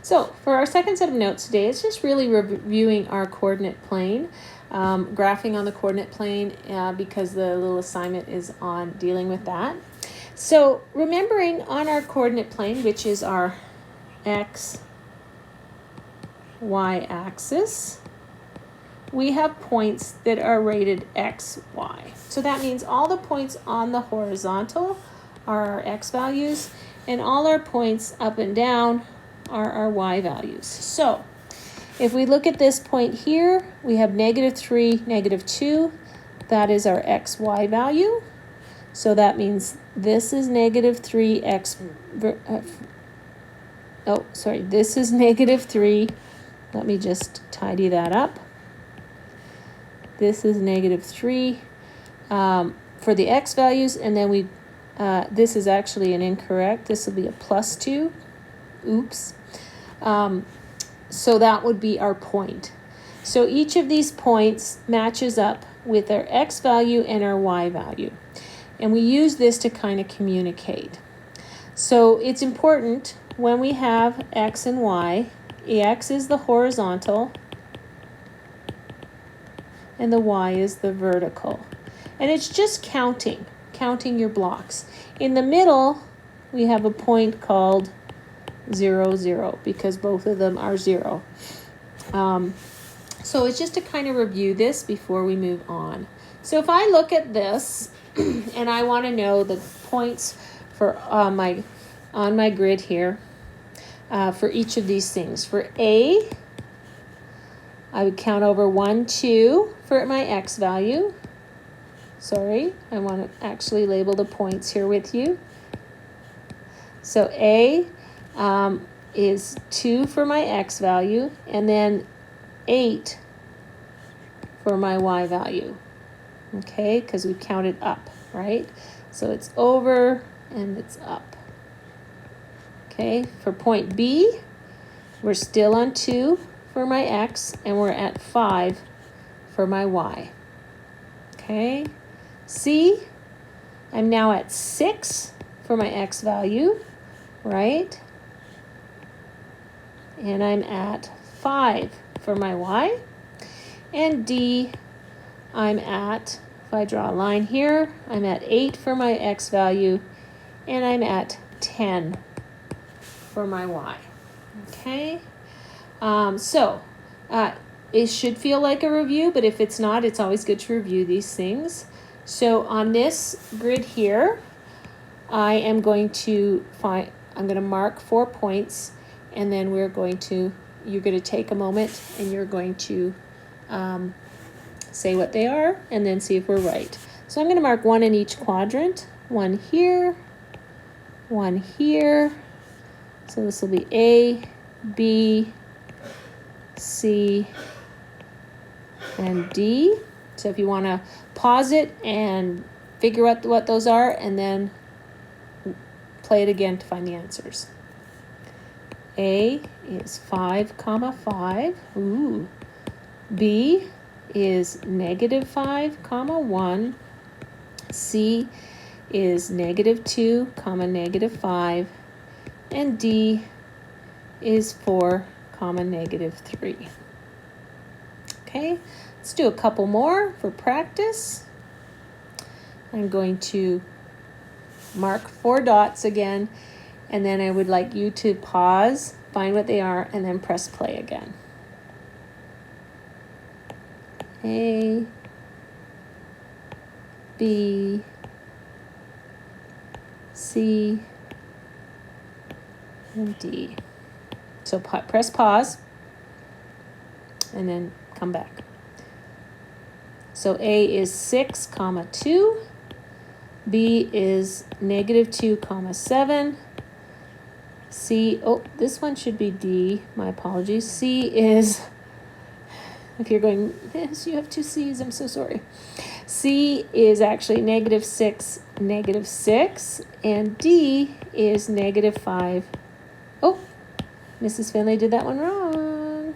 So for our second set of notes today, it's just really reviewing our coordinate plane, graphing on the coordinate plane because the little assignment is on dealing with that. So remembering on our coordinate plane, which is our x, y axis, we have points that are rated x, y. So that means all the points on the horizontal are our x values, and all our points up and down are our y values. So if we look at this point here, we have -3, -2. That is our xy value. So that means this is -3x. This is -3. Let me just tidy that up. This is -3 for the x values, and then this is actually an incorrect. This will be a +2. Oops. So that would be our point. So each of these points matches up with our x value and our y value. And we use this to kind of communicate. So it's important when we have x and y, x is the horizontal and the y is the vertical. And it's just counting your blocks. In the middle, we have a point called 0, 0, because both of them are 0. So it's just to kind of review this before we move on. So if I look at this and I want to know the points for on my grid here for each of these things. For A, I would count over 1, 2 for my x value. Sorry, I want to actually label the points here with you. So A is 2 for my x value, and then 8 for my y value. Okay, because we've counted up, right? So it's over and it's up. Okay, for point B, we're still on 2 for my x, and we're at 5 for my y. Okay, C, I'm now at 6 for my x value, right? And I'm at 5 for my y. And D, I'm at, if I draw a line here, I'm at 8 for my x value, and I'm at 10 for my y. Okay, it should feel like a review, but if it's not, it's always good to review these things. So on this grid here, I'm going to mark 4 points, and then you're going to take a moment and you're going to say what they are and then see if we're right. So I'm going to mark 1 in each quadrant. 1 here, 1 here. So this will be A, B, C, and D. So if you want to pause it and figure out what those are, and then play it again to find the answers. A is 5, 5. Ooh. B is -5, 1. C is -2, -5. And D is 4, -3. Okay, let's do a couple more for practice. I'm going to mark 4 dots again, and then I would like you to pause, find what they are, and then press play again. A, B, C, and D. So press pause, and then come back. So A is 6, 2. B is -2, 7. C, this one should be D, my apologies. C is, if you're going, yes, you have 2 C's, I'm so sorry. C is actually -6, -6, and D is -5. Oh, Mrs. Finley did that one wrong.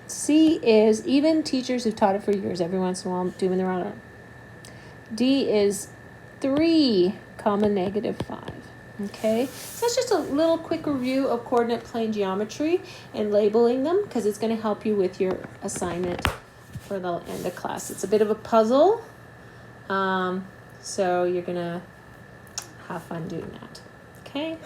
C is, even teachers who've taught it for years, every once in a while doing the wrong one. D is 3, -5. Okay, so that's just a little quick review of coordinate plane geometry and labeling them, because it's going to help you with your assignment for the end of class. It's a bit of a puzzle, so you're going to have fun doing that. Okay.